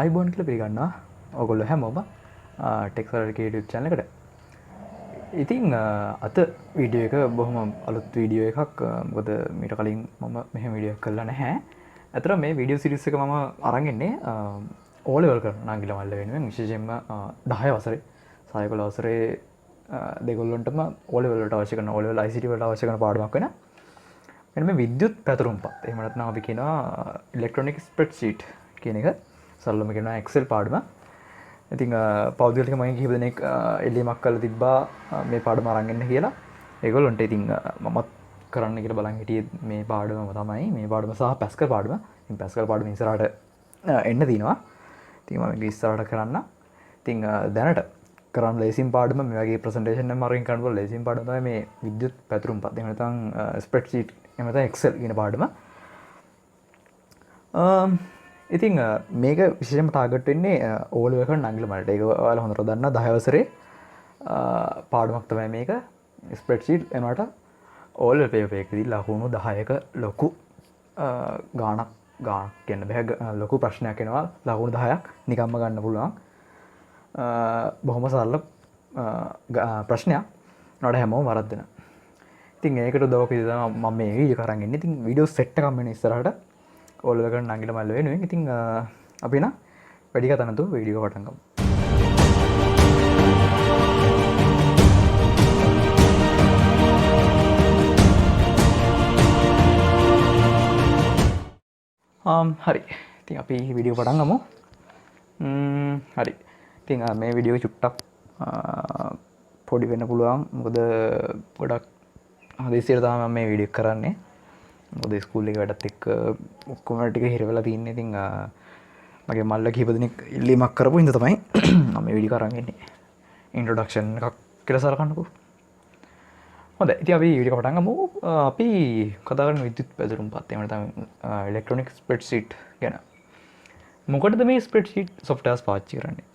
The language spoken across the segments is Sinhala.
ආයිබෝන් කියලා පිළිගන්නවා ඔයගොල්ලෝ හැමෝම ටෙක්සර YouTube channel එකට. ඉතින් අද වීඩියෝ එක බොහොම අලුත් වීඩියෝ එකක්. මොකද මීට කලින් මම මෙහෙම වීඩියෝ එකක් කළා නැහැ. අතට මේ වීඩියෝ සීරීස් එක මම අරන් ඉන්නේ O level කරන නාගිල මල්ල වෙනුවෙන් විශේෂයෙන්ම 10 වසරේ සහ 11 වසරේ දෙගොල්ලන්ටම O level වලට අවශ්‍ය කරන O level ICT වලට අවශ්‍ය කරන පාඩමක් වෙන මෙන්න මේ විද්‍යුත් පැතුරුම්පත්. එහෙම නැත්නම් අපි කියනවා electronic spreadsheet කියන එක. සරලවම කියනවා Excel පාඩම. ඉතින් පෞද්ගලික මගෙන් කිහිප දෙනෙක් එළියමක් කරලා තිබ්බා මේ පාඩම අරන් එන්න කියලා. ඒගොල්ලන්ට ඉතින් මමත් කරන්න කියලා බලන් හිටියේ මේ පාඩමම තමයි. මේ පාඩම සහ පැස්කල් පාඩම. ඉතින් පැස්කල් පාඩම ඉස්සරහට එන්න තියෙනවා. ඉතින් මම මේක ඉස්සරහට කරන්න. ඉතින් දැනට කරන්න ලේසිම පාඩම මේ වගේ ප්‍රසන්ටේෂන් එකක් මරින් කරන්න පුළුවන් ලේසිම පාඩම තමයි මේ විද්‍යුත් පැතුරුම්පත්. එහෙම නැත්නම් ස්ප්‍රෙඩ්ෂීට් එහෙම නැත්නම් Excel කියන පාඩම. ඉතින් මේක විශේෂයෙන්ම ටාගට් වෙන්නේ O level එකට නංගිල මලට. ඒක ඔයාලා හොඳට දන්නා 10 වසරේ පාඩමක් තමයි මේක. ස්ප්‍රෙඩ්ෂීට් එනකොට O level පේපර් එකකදී ලකුණු 10ක ලොකු ගාණක් කියන්න බෑ. ලොකු ප්‍රශ්නයක් එනවා ලකුණු 10ක් නිකම්ම ගන්න පුළුවන්. බොහොම සරල ප්‍රශ්නයක්. නඩ හැමෝම වරද්දන. ඉතින් ඒකට උදව්වක් විදිහට තමයි මම මේ වීඩියෝ කරන් ඉන්නේ. ඉතින් වීඩියෝ සෙට් එකක් මෙන්න ඉස්සරහට O level එකට නංගිල මල්ල වෙනුවෙන්. ඉතින් අපි නම් වැඩි කතා නැතුව වීඩියෝ පටන් ගමු. හරි. ඉතින් අපි වීඩියෝ පටන් ගමු. හරි. ඉතින් මේ වීඩියෝ චුට්ටක් පොඩි වෙන්න පුළුවන්. මොකද ගොඩක් හදිසියට තමයි මම මේ වීඩියෝ කරන්නේ. මොකද ස්කූල් එකේ වැඩත් එක්ක ඔක්කොම ටික හිර වෙලා තින්නේ. ඉතින් මගේ මල්ල කිහිප දෙනෙක් ඉල්ලීමක් කරපු හින්දා තමයි මම මේ වීඩියෝ කරන් ඉන්නේ. ඉන්ට්‍රොඩක්ෂන් එකක් කියලා සලකන්නකෝ. හොඳයි. ඉතින් අපි වීඩියෝ පටන් ගමු. අපි කතා කරන්නේ විද්‍යුත් පැතුරුම්පත්. එහෙම නැත්නම් ඉලෙක්ට්‍රොනික ස්ප්‍රෙඩ්ෂීට් ගැන. මොකටද මේ ස්ප්‍රෙඩ්ෂීට් සොෆ්ට්වෙයාර්ස් පාවිච්චි කරන්නේ?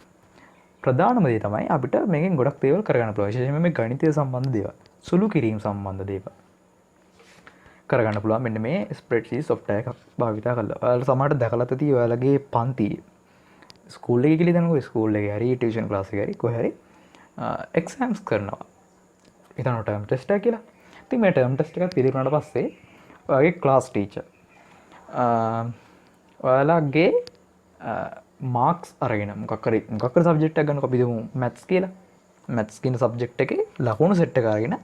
ප්‍රධානම දේ තමයි අපිට මේකෙන් ගොඩක් දේවල් කරගන්න පුළුවන්. විශේෂයෙන්ම මේ ගණිතය සම්බන්ධ දේවල්, සුළු කිරීම සම්බන්ධ දේවල් කරගන්න පුළුවන් මෙන්න මේ ස්ප්‍රෙඩ්ෂීට් සොෆ්ට්වෙයාර් එකක් භාවිත කරලා. ඔයාලා සමහරට දැකලා ඇති ඔයාලගේ පන්ති ස්කූල් එකේ කියලා දන්නකෝ ස්කූල් එකේ හරි ටියුෂන් ක්ලාස් එකේ හරි කොහේ හරි එක්සෑම්ස් කරනවා. හිතනවා ටර්ම් ටෙස්ට් එක කියලා. ඉතින් මේ ටර්ම් ටෙස්ට් එකත් පිළිගන්නාට පස්සේ ඔයාගේ ක්ලාස් ටීචර් ඔයාලගේ මාක්ස් අරගෙන මොකක් හරි සබ්ජෙක්ට් එකක් ගන්නකො අපි දුමු මැත්ස් කියලා. මැත්ස් කියන සබ්ජෙක්ට් එකේ ලකුණු සෙට් එක අරගෙන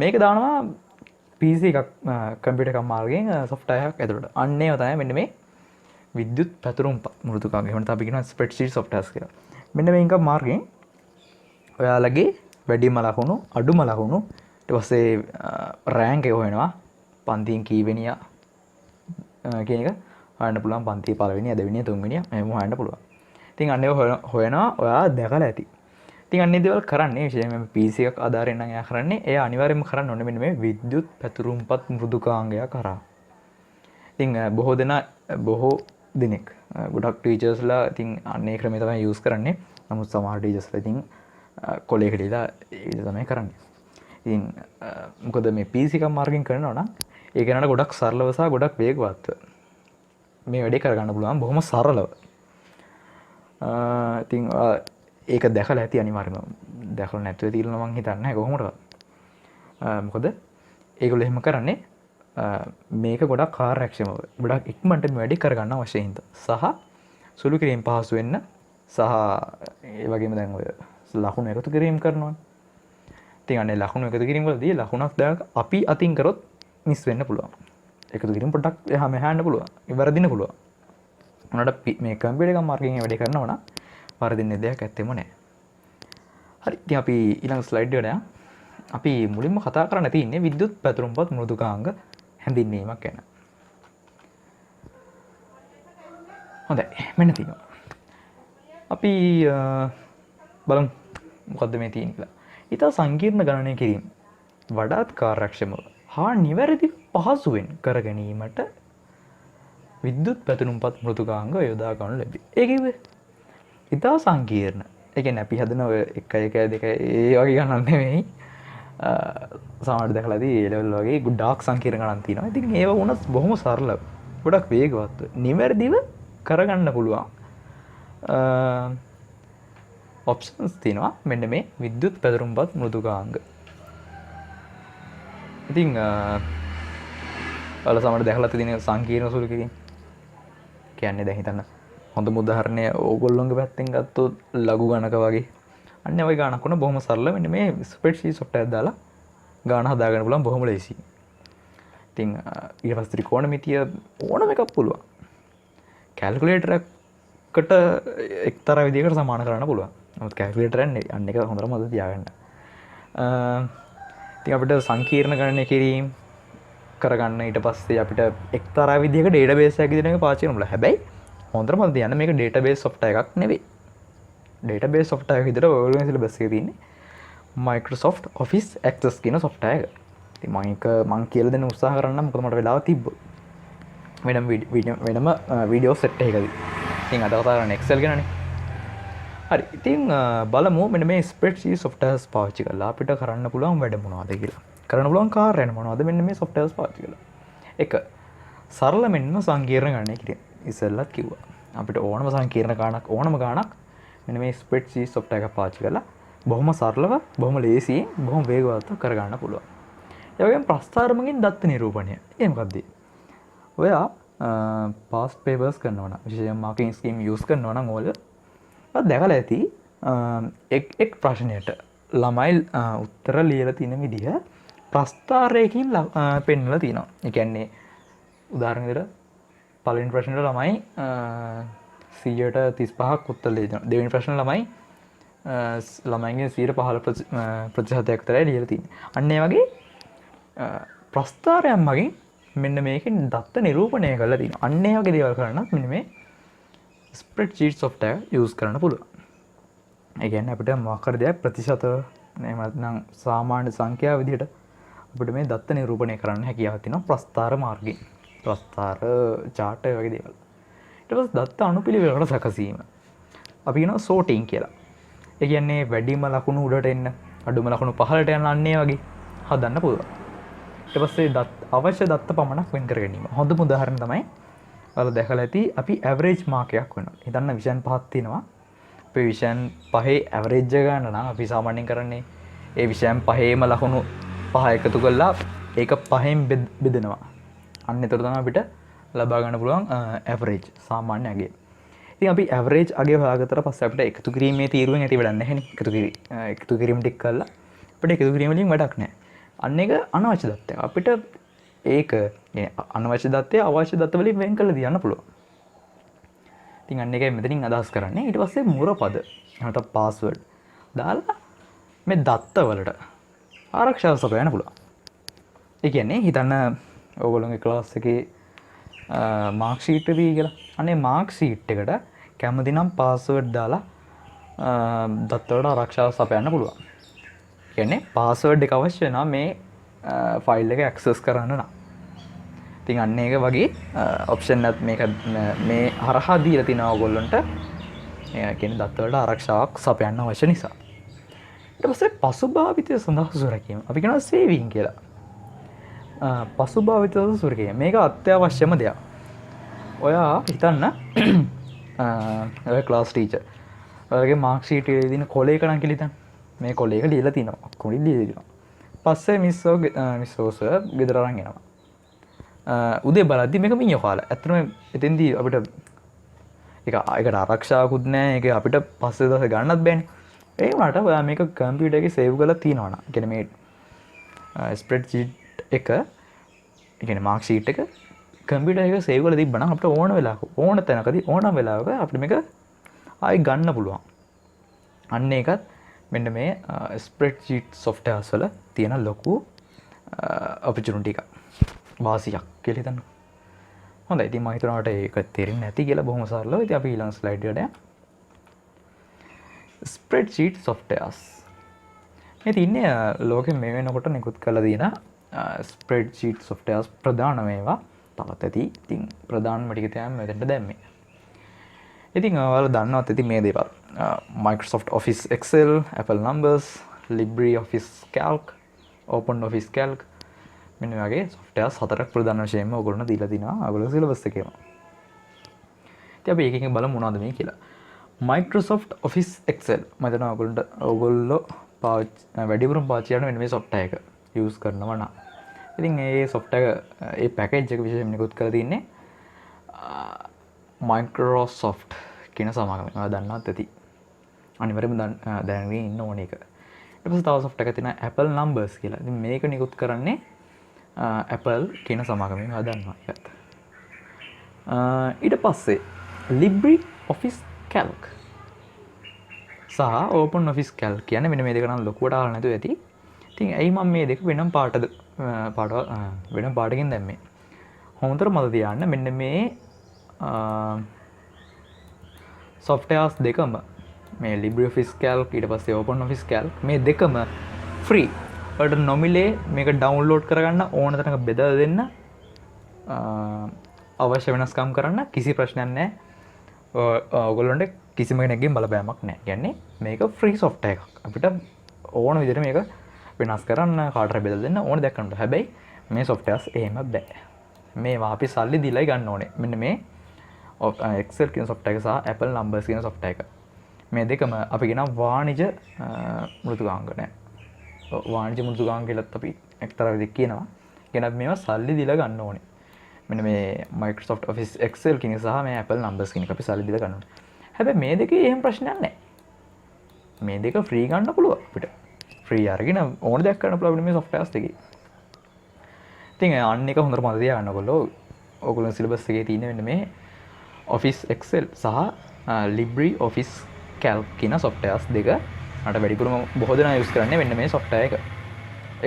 මේක දානවා PC එකක් කම්පියුටර් එකක් මාර්ගයෙන් සොෆ්ට්වෙයාර් එකක් ඇතුළට. අන්න ඒව තමයි මෙන්න මේ විද්‍යුත් පැතුරුම්පත් මෘදුකාංග. එහෙම නැත්නම් අපි කියනවා ස්ප්‍රෙඩ්ෂීට් සොෆ්ට්වෙයාර්ස් කියලා. මෙන්න මේක මාර්ගයෙන් ඔයාලගේ වැඩිම ලකුණු අඩුම ලකුණු ඊට පස්සේ රෑන්ක් එක හොයනවා. පන්තියෙන් කීවෙනියා කියන එක හොයන්න පුළුවන්. පන්තියේ පළවෙනියා දෙවෙනියා තුන්වෙනියා එහෙම හොයන්න පුළුවන්. ඉතින් අන්න ඒක හොයනවා ඔයා දැකලා ඇති. ඉතින් අන්නේ දේවල් කරන්නේ විශේෂයෙන්ම PC එකක් ආධාරයෙන් නම් එයා කරන්නේ. එයා අනිවාර්යයෙන්ම කරන්න ඕනේ මෙන්න මේ විද්‍යුත් පැතුරුම්පත් මෘදුකාංගය කරා. ඉතින් බොහෝ දෙනෙක් ගොඩක් ටීචර්ස්ලා ඉතින් අන්නේ ක්‍රමය තමයි යූස් කරන්නේ. නමුත් සමහර ටීචර්ස්ලා ඉතින් කොලේකට ඉලා ඒක තමයි කරන්නේ. ඉතින් මොකද මේ PC එකක් මාර්ගයෙන් කරනවා නම් ඒක නට ගොඩක් සරලව සහ ගොඩක් වේගවත්ව මේ වැඩේ කරගන්න පුළුවන් බොහොම සරලව. ඉතින් ඒක දැකලා ඇති අනිවාර්යයෙන්ම. දැකලා නැතුව තියලා මම හිතන්නේ නැහැ කොහොමදවත්. මොකද ඒගොල්ලෝ එහෙම කරන්නේ මේක ගොඩක් කාර්යක්ෂමව ගොඩක් ඉක්මනට මේ වැඩේ කරගන්න අවශ්‍ය හින්දා. සහ සුළු කිරීම පහසු වෙන්න සහ ඒ වගේම දැන් ඔය ලකුණු එකතු කිරීම කරනවා. ඉතින් අනේ ලකුණු එකතු කිරීම වලදී ලකුණක් දැන් අපි අතින් කරොත් මිස් වෙන්න පුළුවන්. එකතු කිරීම පොඩ්ඩක් එහා මෙහා යන්න පුළුවන්. ඉවරදින්න පුළුවන්. උනට මේ කම්පියුටර් එකක් මාර්ගයෙන් වැඩේ කරනවා නම් වරදින්න දෙයක් ඇත්තෙම නැහැ. හරි. ඉතින් අපි ඊළඟ ස්ලයිඩ් එකට යමු. අපි මුලින්ම කතා කරන්න තියෙන්නේ විද්‍යුත් පැතුරුම්පත් මෘදුකාංග හැඳින්වීමක් ගැන. හොඳයි. මෙන්න තියෙනවා. අපි බලමු මොකද්ද මේ තියෙන්නේ කියලා. ඊට සංකීර්ණ ගණනය කිරීම වඩාත් කාර්යක්ෂමව හා නිවැරදි පහසුවෙන් කර ගැනීමට විද්‍යුත් පැතුරුම්පත් මෘදුකාංග යොදා ගන්නු ලැබේ. ඒ කිව්වේ ඉතා සංකීර්ණ. ඒ කියන්නේ අපි හදන ඔය 1 1 2 ඒ වගේ ගණන් නෙමෙයි. සමහරවිට දැකලාදී ඒ ලෙවල් වගේ ගොඩාක් සංකීර්ණ ගණන් තියෙනවා. ඉතින් ඒව වුණත් බොහොම සරලව ගොඩක් වේගවත්ව නිවැරදිව කරගන්න පුළුවන් ඔප්ෂන්ස් තියෙනවා මෙන්න මේ විද්‍යුත් පැදුරුම්පත් මෘදුකාංග. ඉතින් ඔයාලා සමහරවිට දැකලා තියෙන සංකීර්ණ සුළු කිරීම කියන්නේ දැන් හිතන්න හොඳම උදාහරණය ඕගොල්ලෝගේ පැත්තෙන් ගත්තොත් ලඝු ගණක වගේ අන්න ඒ වගේ ගණක් වුණා බොහොම සරල මෙන්න මේ ස්ප්‍රෙඩ්ෂීට් software එක දාලා ගාන හදාගන්න පුළුවන් බොහොම ලේසියි. ඉතින් ඊට පස්සේ ත්‍රිකෝණමිතිය ඕනම එකක් පුළුවන්. කැල්කියුලේටර් එකකට එක්තරා විදිහකට සමාන කරන්න පුළුවන්. නමුත් කැල්කියුලේටර් අන්න එක හොඳටම මතක තියාගන්න. ඉතින් අපිට සංකීර්ණ ගණනය කිරීම කරගන්න ඊට පස්සේ අපිට එක්තරා විදිහක ඩේටාබේස් එකක් විදිහට පාවිච්චි කරන්න පුළුවන්. හැබැයි හොඳටම මතක තියාගන්න මේක ඩේටාබේස් software එකක් නෙවෙයි. ඩේටාබේස් software එක විදිහට ඔයගොල්ලෝගේ සිලබස් එකේ තියෙන්නේ Microsoft Office Access කියන software එක. ඉතින් මම කියලා දෙන්න උත්සාහ කරන්නම් මොකද මට වෙලාව තිබ්බොත්. වෙනම වීඩියෝ සෙට් එකකදී. ඉතින් අද කතා කරන්නේ Excel ගැනනේ. හරි. ඉතින් බලමු මෙන්න මේ spreadsheet softwares පාවිච්චි කරලා අපිට කරන්න පුළුවන් වැඩ මොනවද කියලා. කරන්න පුළුවන් කාර්යයන් මොනවද මෙන්න මේ softwares පාවිච්චි කරලා. එක සරල මෙන්න සංකීර්ණ ගණනය කිරීම. ඉස්සෙල්ලත් කිව්වා. අපිට ඕනම සංකීර්ණ ගාණක් මෙන්න මේ spreadsheet software එක පාවිච්චි කරලා බොහොම සරලව බොහොම ලේසියෙන් බොහොම වේගවත්ව කරගන්න පුළුවන්. ඒ වගේම ප්‍රස්ථාරමකින් දත්ත නිරූපණය. ඒ මොකක්ද? ඔයා past papers කරනවා නම් විශේෂයෙන් marking scheme use කරනවා නම් ඔයාලා දැකලා ඇති එක් ප්‍රශ්නයට ළමයි උත්තර ලියලා තියෙන විදිහ ප්‍රස්ථාරයකින් පෙන්වලා තියෙනවා. ඒ කියන්නේ උදාහරණ විදිහට පළවෙනි ප්‍රශ්නෙට ළමයි 135ක් උත්තර ලියනවා. දෙවෙනි ප්‍රශ්න ළමයින්ගේ 15% ප්‍රතිශතයක් විතරයි ලියලා තියෙන්නේ. අන්න ඒ වගේ ප්‍රස්ථාරයන් මගින් මෙන්න මේකෙන් දත්ත නිරූපණය කරලා තියෙනවා. අන්න ඒ වගේ දේවල් කරන්නත් මෙන්න මේ spreadsheet software use කරන්න පුළුවන්. ඒ කියන්නේ අපිට මොකක් හරි දෙයක් ප්‍රතිශත එහෙම නැත්නම් සාමාන්‍ය සංඛ්‍යාව විදිහට අපිට මේ දත්ත නිරූපණය කරන්න හැකියාවක් තියෙනවා ප්‍රස්ථාර මාර්ගයෙන්. ප්‍රස්ථාර chart වගේ දේවල්. ඊට පස්සේ දත්ත අනුපිළිවෙලකට සැකසීම. අපි කියනවා sorting කියලා. ඒ කියන්නේ වැඩිම ලකුණු උඩට එන්න, අඩුම ලකුණු පහළට යන අන්න ඒ වගේ හදන්න පුළුවන්. ඊට පස්සේ අවශ්‍ය දත්ත පමණක් වෙන් කර ගැනීම. හොඳම උදාහරණ තමයි ඔයාලා දැකලා ඇති අපි ඇවරේජ් මාකයක් වෙනවා. හිතන්න විෂන් පහක් තියෙනවා. අපි විෂන් පහේ ඇවරේජ් එක ගන්න නම් අපි සාමාන්‍යයෙන් කරන්නේ ඒ විෂන් පහේම ලකුණු පහ එකතු කරලා ඒක පහෙන් බෙදනවා. අන්න එතකොට තමයි අපිට ලබා ගන්න පුළුවන් ඇවරේජ් සාමාන්‍ය අගය. ඉතින් අපි ඇවරේජ් අගය හොයාගත්තට පස්සේ අපිට එකතු කිරීමේ තීරුවෙන් ඇති වැඩක් නැහැ නේ. එකතු කිරීම ටික කරලා අපිට එකතු කිරීම වලින් වැඩක් නැහැ. අන්න ඒක අනවශ්‍ය දත්තයක්. අපිට ඒක අනවශ්‍ය දත්තය අවශ්‍ය දත්ත වලින් වෙන් කරලා තියන්න පුළුවන්. ඉතින් අන්න එකයි මෙතනින් අදහස් කරන්නේ. ඊට පස්සේ මුරපද නැත්නම් පාස්වර්ඩ් දාලා මේ දත්ත වලට ආරක්ෂාව සපයන්න පුළුවන්. ඒ කියන්නේ හිතන්න ඕගොල්ලෝගේ ක්ලාස් එකේ මාක් ෂීට් එක කියලා. අනේ මාක් ෂීට් එකට කැමති නම් පාස්වර්ඩ් දාලා දත්ත වලට ආරක්ෂාව සපයන්න පුළුවන්. කියන්නේ පාස්වර්ඩ් එක අවශ්‍ය නම් මේ ෆයිල් එක ඇක්සස් කරන්න නම්. ඉතින් අන්න ඒක වගේ ඔප්ෂන් එකක් මේක මේ හරහා දීලා තිනවා ඔයගොල්ලන්ට. ඒ කියන්නේ දත්ත වලට ආරක්ෂාවක් සපයන්න අවශ්‍ය නිසා. ඊට පස්සේ පසුභාවිතය සඳහා සුරැකීම. අපි කියනවා සේවිං කියලා. පසුභාවිතය සුරැකීම. මේක අත්‍යවශ්‍යම දෙයක්. ඔයා හිතන්න ඔය ක්ලාස් ටීචර්. ඔයාලගේ මාක් ෂීට් එකේ තියෙන කොලේක නම් කියලා හිතන්න. මේ කොලේක ලියලා තිනවා. ඔක්කොම ලියලා තිනවා. පස්සේ මිස්සෝ සර් ගෙදර අරන් එනවා. උදේ බලද්දි මේක මිනිහ කාලා. ඇත්තටම එතෙන්දී අපිට ඒකට ආරක්ෂාවකුත් නැහැ. ඒක අපිට පස්සේ දවසේ ගන්නත් බෑනේ. ඒ වුණාට ඔයා මේක කම්පියුටර් එකේ සේව් කරලා තියනවා නම්, ඒ කියන්නේ මේ ස්ප්‍රෙඩ්ෂීට් එක, ඒ කියන්නේ මාක් ෂීට් එක කම්පියුටර් එකේ සේව් කරලා තිබ්බනම් අපිට ඕන වෙලාවක ඕන තැනකදී ඕනම වෙලාවක අපිට මේක ආයෙ ගන්න පුළුවන්. අන්න ඒකත් මෙන්න මේ ස්ප්‍රෙඩ්ෂීට් softwares වල තියෙන ලොකු opportunity එකක්. වාසියක් කියලා හිතන්න. හොඳයි. ඉතින් මම හිතනවා ඔයාලට ඒක තේරෙන්නේ නැති කියලා බොහොම සරලව. ඉතින් අපි ඊළඟ ස්ලයිඩ් එකට යමු. ස්ප්‍රෙඩ්ෂීට් softwares. මේ තින්නේ ලෝකෙ මේ වෙනකොට නිකුත් කරලා තියෙන ස්ප්‍රෙඩ්ෂීට් softwares ප්‍රධාන මේවා තවත් ඇති. ඉතින් ප්‍රධානම ටික තමයි මෙතෙන්ට දැම්මේ. ඉතින් ඔයාලා දන්නවත් ඇති මේ දේවල්. Microsoft Office Excel, Apple Numbers, LibreOffice Calc, OpenOffice Calc මෙන්න වගේ softwares හතරක් ප්‍රධාන වශයෙන්ම ඔයගොල්ලෝ දීලා තිනවා. ඔයගොල්ලෝ සිලබස් එකේම. ඉතින් අපි එකකින් බලමු මොනවද මේ කියලා. Microsoft Office Excel මම හිතනවා ඔයගොල්ලෝ වැඩිපුරම පාවිච්චි කරන මේ software එක use කරනවා නම්. ඉතින් මේ software ඒ package එක විශේෂයෙන් නිකුත් කරලා තින්නේ Microsoft කියන සමාගමෙන්. ඔයා දන්නවත් ඇති. අනිවාර්යයෙන්ම දැනගෙන ඉන්න ඕන එක. ඊට පස්සේ තව software එකක් තියෙනවා Apple Numbers කියලා. ඉතින් මේක නිකුත් කරන්නේ Apple කියන සමාගමෙන්. ඔයා දන්නවා ඒකත්. ඊට පස්සේ LibreOffice Calc සහ OpenOffice Calc කියන්නේ මෙන්න මේ දෙක නම් ලොකුවට අහලා නැතුව ඇති. ඉතින් ඇයි මම මේ දෙක වෙනම වෙනම පාටකින් දැම්මේ? හොඳට මතක තියාගන්න මෙන්න මේ softwares දෙකම මේ LibreOffice Calc ඊට පස්සේ OpenOffice Calc මේ දෙකම free. ඔයාලට නොමිලේ මේක download කරගන්න ඕන තරම් බෙදලා දෙන්න අවශ්‍ය වෙනස්කම් කරන්න කිසි ප්‍රශ්නයක් නැහැ. ඔයගොල්ලන්ට කිසිම කෙනෙක්ගෙන් බලපෑමක් නැහැ. කියන්නේ මේක free software එකක්. අපිට ඕන විදිහට මේක වෙනස් කරන්න කාටට බෙදලා දෙන්න ඕන දෙයක් කරන්න. හැබැයි මේ softwares එහෙම බෑ. මේවා අපි සල්ලි දීලා ගන්න ඕනේ. මෙන්න මේ Excel කියන software එක සහ Apple Numbers කියන software එක. මේ දෙකම අපි කියන වාණිජ මෘදුකාංග නෑ. වාණිජ මෘදුකාංග කියලාත් අපි එක්තරා විදිහක් කියනවා. කියනත් මේවා සල්ලි දීලා ගන්න ඕනේ. මෙන්න මේ Microsoft Office Excel කියන සහ මේ Apple Numbers කියන එක අපි සල්ලි දීලා ගන්න ඕනේ. හැබැයි මේ දෙකේ එහෙම ප්‍රශ්නයක් නැහැ. මේ දෙක ෆ්‍රී ගන්න පුළුවන් අපිට. ෆ්‍රී අරගෙන ඕන දෙයක් කරන්න පුළුවන් මේ softwares දෙකේ. ඉතින් අන්න එක හොඳට මතක තියාගන්න ඔයගොල්ලෝ. ඔයගොල්ලෝ සිලබස් එකේ තියෙන මෙන්න මේ Office Excel සහ LibreOffice Calc කියන softwares දෙක මට වැඩිපුරම බොහෝ දෙනා use කරන්නේ මෙන්න මේ software එක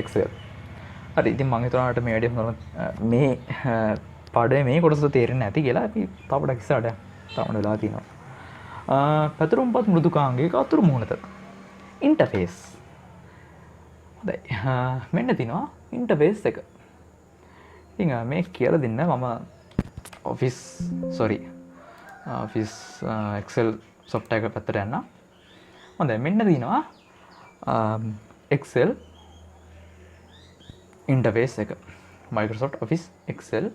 Excel. හරි ඉතින් මම හිතනවා මේ වැඩි හොඳම මේ පාඩමේ මේ කොටස තේරෙන්නේ නැති කියලා අපි තව පොඩක් ඉස්සරහට තවම වෙලා තියෙනවා. පැතුරුම්පත් මෘදුකාංගයක අතුරු මුහුණත ඉන්ටර්ෆේස්. හොඳයි. මෙන්න තියෙනවා ඉන්ටර්ෆේස් එක. ඉතින් මේ කියලා දෙන්න මම Office Excel software එක පැත්තට යන්න. හොඳයි මෙන්න තියෙනවා Excel interface එක. Microsoft Office Excel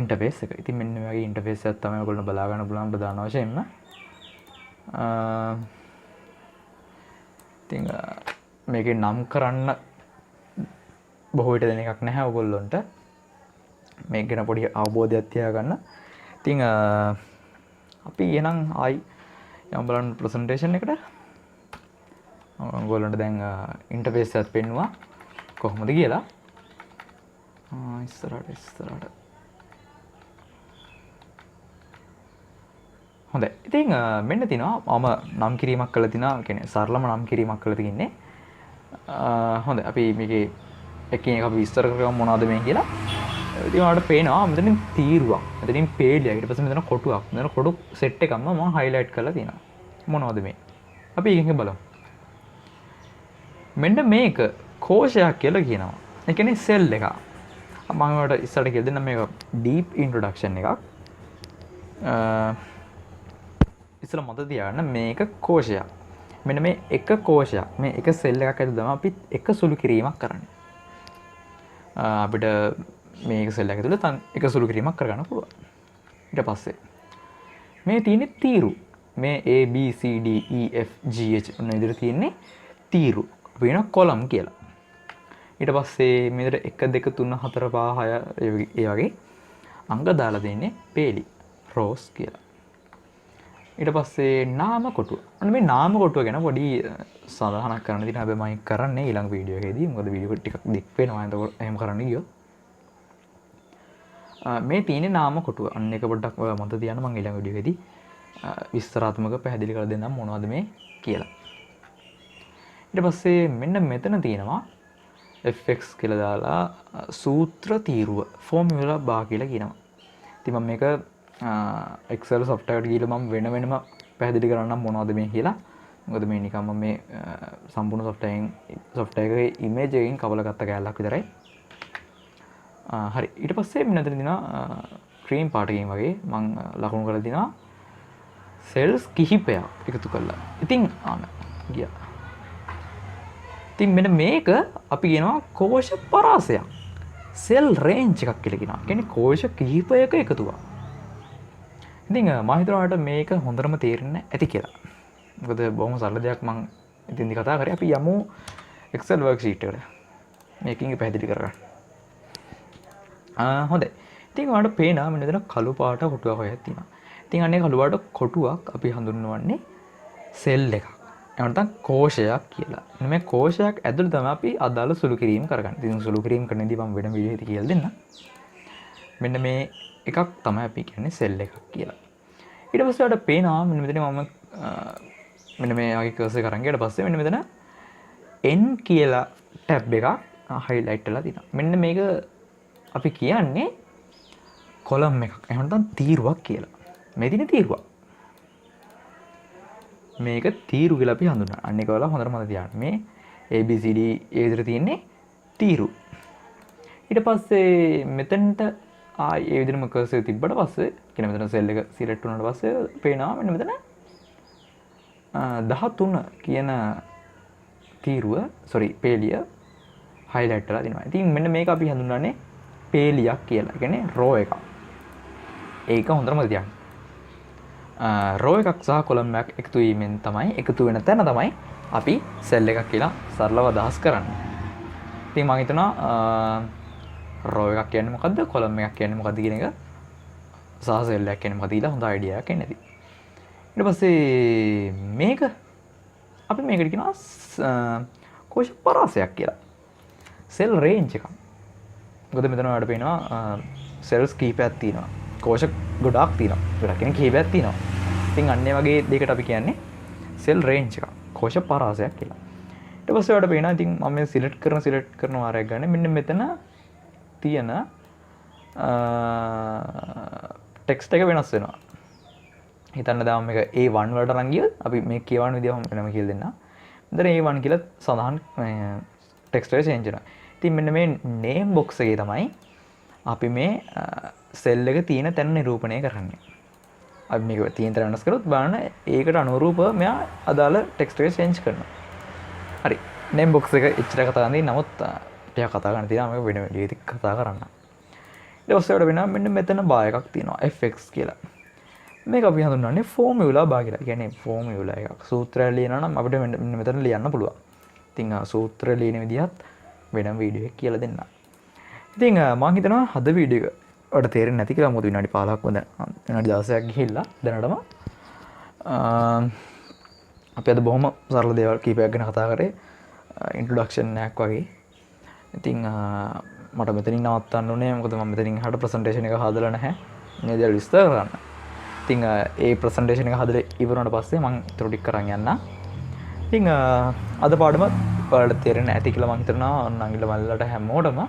interface එක. ඉතින් මෙන්න මේ වගේ interface එකක් තමයි ඔයගොල්ලෝ බලා ගන්න පුළුවන් ප්‍රධාන වශයෙන්ම. ඉතින් මේකේ නම් කරන්න බොහෝ විට දෙන එකක් නැහැ ඔයගොල්ලොන්ට. මේක ගැන පොඩි අවබෝධයක් තියාගන්න. ඉතින් අපි එහෙනම් ආයි යමු බලන්න ප්‍රසන්ටේෂන් එකට. ඔයගොල්ලන්ට දැන් ඉන්ටර්ෆේස් එකක් පෙන්නුවා කොහොමද කියලා. ඉස්සරහට. හොඳයි. ඉතින් මෙන්න තිනවා මම නම් කිරීමක් කරලා තිනවා. කියන්නේ සරලම නම් කිරීමක් කරලා තින්නේ. හොඳයි. අපි මේකේ එකින් එක අපි විස්තර කරමු මොනවද මේ කියලා. ඉතින් ඔයාලට පේනවා මෙතනින් තීරුවක්. මෙතනින් පේලියක්. ඊට පස්සේ මෙතන කොටුවක්. මෙතන කොටු සෙට් එකක්ම මම highlight කරලා තියෙනවා. මොනවද මේ? අපි එකකින් බලමු. මෙන්න මේක කෝෂයක් කියලා කියනවා. ඒ කියන්නේ සෙල් එකක්. මම ඔයාලට ඉස්සරහට කියලා දෙන්නම් මේක deep introduction එකක්. ඉස්සර මතක තියාගන්න මේක කෝෂයක්. මෙන්න මේ එක කෝෂයක්. මේ එක සෙල් එකක් ඇතුළත තමයි අපි එක සුළු කිරීමක් කරන්නේ. අපිට මේක සෙල් එකක් ඇතුළත එක සුළු කිරීමක් කරගන්න පුළුවන්. ඊට පස්සේ මේ තියෙන්නේ තීරු. මේ A B C D E F G H ඔන්න විදිහට තියෙන්නේ තීරු. වෙන කොලම් කියලා. ඊට පස්සේ මේකට 1 2 3 4 5 6 ඒ වගේ අංග දාලා දෙන්නේ පේලි රෝස් කියලා. ඊට පස්සේ නාම කොටුව. අන්න මේ නාම කොටුව ගැන පොඩි සලහනක් කරන්න තියෙනවා. හැබැයි මම කරන්නේ ඊළඟ වීඩියෝ එකේදී. මොකද වීඩියෝ එක ටිකක් දික් වෙනවා. එතකොට එහෙම කරන්න ගියොත් මේ තියෙන්නේ නාම කොටුව. අන්න එක පොඩ්ඩක් ඔයා මතක තියාගන්න. මම ඊළඟ වීඩියෝ එකේදී විස්තරාත්මකව පැහැදිලි කරලා දෙන්නම් මොනවද මේ කියලා. ඊට පස්සේ මෙන්න මෙතන තියෙනවා fx කියලා දාලා සූත්‍ර තීරුව ෆෝමියුලා බා කියලා කියනවා. ඉතින් මම මේක Excel software එකට ගිහලා මම වෙනම පැහැදිලි කරන්නම් මොනවද මේ කියලා. මොකද මේ නිකම්ම මේ සම්පූර්ණ software එකේ image එකකින් කවලා ගත්ත කැලලක් විතරයි. හරි. ඊට පස්සේ මෙන්න මෙතන දිනවා cream පාටකින් වගේ මම ලකුණු කරලා දිනවා cells කිහිපයක් එකතු කරලා. ඉතින් ගියා. ඉතින් මෙන්න මේක අපි කියනවා කෝෂ පරාසයක්. සෙල් රේන්ජ් එකක් කියලා කියනවා. කියන්නේ කෝෂ කිහිපයක එකතුවක්. ඉතින් මම හිතනවා ඔයාලට මේක හොඳටම තේරෙන්න ඇති කියලා. මොකද බොහොම සරල දෙයක් මම ඉතින්දි කතා කරේ. අපි යමු Excel worksheet එකට. මේකින් පැහැදිලි කරගන්න. හොඳයි. ඉතින් ඔයාලට පේනවා මෙන්න මෙතන කළු පාට කොටුවක් වගේ තියෙනවා. ඉතින් අන්නේ කළු පාට කොටුවක් අපි හඳුන්වන්නේ සෙල් එකක්. එහෙම නැත්නම් කෝෂයක් කියලා. මේ කෝෂයක් ඇතුළේ තමයි අපි අදාළ සුළු කිරීම කරගන්නේ. ඉතින් සුළු කිරීම කරනදී මම වෙන වීඩියෝ එකක් කියලා දෙන්නම්. මෙන්න මේ එකක් තමයි අපි කියන්නේ සෙල් එකක් කියලා. ඊට පස්සේ ඔයාලට පේනවා මෙන්න මෙතන මම මෙන්න මේ වගේ කර්සර් එක අරන් ගියාට පස්සේ මෙන්න මෙතන n කියලා ටැබ් එකක් highlight වෙලා තියෙනවා. මෙන්න මේක අපි කියන්නේ කොලම් එකක්. එහෙම නැත්නම් තීරුවක් කියලා. මේ තියෙන තීරුවක්. මේක තීරු කියලා අපි හඳුන්වනවා. අන්න ඒක වල හොඳට මතක තියාගන්න. මේ ABCD ඒ විදිහට තියෙන්නේ තීරු. ඊට පස්සේ මෙතනට ඒ විදිහටම කර්සර් තිබ්බට පස්සේ කියන මෙතන සෙල් එක සිලෙක්ට් වුණාට පස්සේ පේනවා මෙන්න මෙතන 13 කියන තීරුව පේලිය highlight වෙලා තියෙනවා. ඉතින් මෙන්න මේක අපි හඳුන්වන්නේ පේලියක් කියලා. ඒ කියන්නේ row එකක්. ඒක හොඳටම මතක තියාගන්න. row එකක් සහ column එකක් එකතු වීමෙන් තමයි එකතු වෙන තැන තමයි අපි සෙල් එකක් කියලා සරලව අදහස් කරන්නේ. ඉතින් මම හිතනවා row එකක් කියන්නේ මොකද්ද column එකක් කියන්නේ මොකද්ද කියන එක සහ සෙල් එකක් කියන්නේ මොකද්ද කියලා හොඳ අයිඩියා එකක් එන්නේ. ඊට පස්සේ මේක අපි මේකට කියනවා කෝෂ පරාසයක් කියලා. සෙල් රේන්ජ් එකක්. මොකද මෙතන ඔයාලට පේනවා සෙල්ස් කීපයක් තියෙනවා. කෝෂ ගොඩාක් තියෙනවා. ඒකට කියන්නේ කීපයක් තියෙනවා. ඉතින් අන්න ඒ වගේ දෙයකට අපි කියන්නේ සෙල් රේන්ජ් එකක්. කෝෂ පරාසයක් කියලා. ඊට පස්සේ ඔයාලට පේනවා ඉතින් මම මේ සිලෙක්ට් කරන වාරයක් ගන්න මෙන්න මෙතන තියෙන ටෙක්ස්ට් එක වෙනස් වෙනවා. හිතන්න දාම මේක A1 වලට අරන් ගියොත් අපි මේ කියවන විදිහ වෙනම කියලා දෙන්නා. මෙතන A1 කියලා සඳහන් ටෙක්ස්ට් එක චේන්ජ් වෙනවා. ඉතින් මෙන්න මේ name box එකේ තමයි අපි මේ සෙල් එක තියෙන තැන නිරූපණය කරන්නේ. අපි මේක තියෙන තැන වෙනස් කරොත් බලන්න ඒකට අනුරූපව මෙයා අදාළ ටෙක්ස්ට් එක චේන්ජ් කරනවා. හරි. name box එක එච්චර කතා කරන්නේ නමුත් ටිකක් කතා කරන්න තියෙනවා මේක වෙන විදිහට කතා කරන්න. ඊට පස්සේ වල වෙනවා මෙන්න මෙතන බා එකක් තියෙනවා fx කියලා. මේක අපි හඳුන්වන්නේ ෆෝමියුලා බා කියලා. කියන්නේ ෆෝමියුලා එකක්. සූත්‍රය ලියනවා නම් අපිට මෙන්න මෙතන ලියන්න පුළුවන්. ඉතින් සූත්‍ර ලියන විදිහත් වෙනම වීඩියෝ එකක් කියලා දෙන්නම්. ඉතින් මම හිතනවා අද වීඩියෝ එක ඔයාලට තේරෙන්නේ නැති කියලා. මොකද විනාඩි 15ක් වුණ විනාඩි 16ක් ගිහිල්ලා දැනටම අපි අද බොහොම සරල දේවල් කීපයක් ගැන කතා කරේ. ඉන්ට්‍රොඩක්ෂන් එකක් වගේ. ඉතින් මට මෙතනින් නවත්තන්න ඕනේ. මොකද මම මෙතනින් එහාට ප්‍රසන්ටේෂන් එක හදලා නැහැ. මේ දේවල් විස්තර කරන්න. ඉතින් ඒ ප්‍රසන්ටේෂන් එක හදලා ඉවර වුණාට පස්සේ මම ඊටු ටික කරන් යන්න. ඉතින් අද පාඩම ඔයාලට තේරෙන්නේ නැති කියලා මම හිතනවා නංගිල මල්ලට හැමෝටම.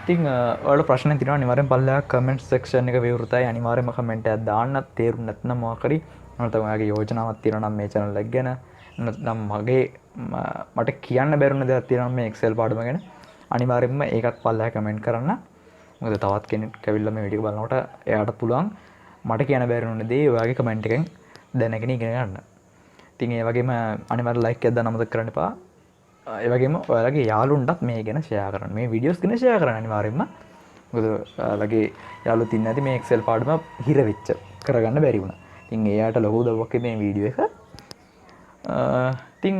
ඉතින් ඔයාලට ප්‍රශ්න තියෙනවා අනිවාර්යෙන් පල්ලෙහා කමෙන්ට් සෙක්ෂන් එක විවෘතයි. අනිවාර්යෙන්ම කමෙන්ට් එකක් දාන්න. තේරුම් නැත්නම් මොකක් හරි නැත්නම් ඔයාගේ යෝජනාවක් තියෙනවා නම් මේ channel එක ගැන නැත්නම් මට කියන්න බැරුණ දෙයක් තියෙනවා මේ Excel පාඩම ගැන අනිවාර්යෙන්ම ඒකත් පල්ලෙහා කමෙන්ට් කරන්න. මොකද තවත් කෙනෙක් ඇවිල්ලා මේ වීඩියෝ බලනකොට එයාට පුළුවන් මට කියන්න බැරිුණ දේ ඔයාගේ කමෙන්ට් එකෙන් දැනගෙන ඉගෙන ගන්න. ඉතින් ඒ වගේම අනිවාර්යෙන් ලයික් එකක් දාන්න අමතක කරන්න එපා. ඒ වගේම ඔයාලගේ යාළුවන්ටත් මේ ගැන ෂෙයා කරන්න. මේ වීඩියෝස් ගැන ෂෙයා කරන්න අනිවාර්යෙන්ම. මොකද ඔයාලගේ යාළුවෝ ඉන්නේ නැති මේ Excel පාඩම හිර වෙච්ච කරගන්න බැරි වුණා. ඉතින් එයාට ලොකු උදව්වක් මේ වීඩියෝ එක. ඉතින්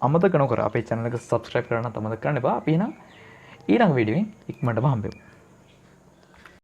අමතක නොකර අපේ channel එක subscribe කරන්න අමතක කරන්න එපා. අපි එහෙනම් ඊළඟ වීඩියෝෙන් ඉක්මනටම හම්බෙමු.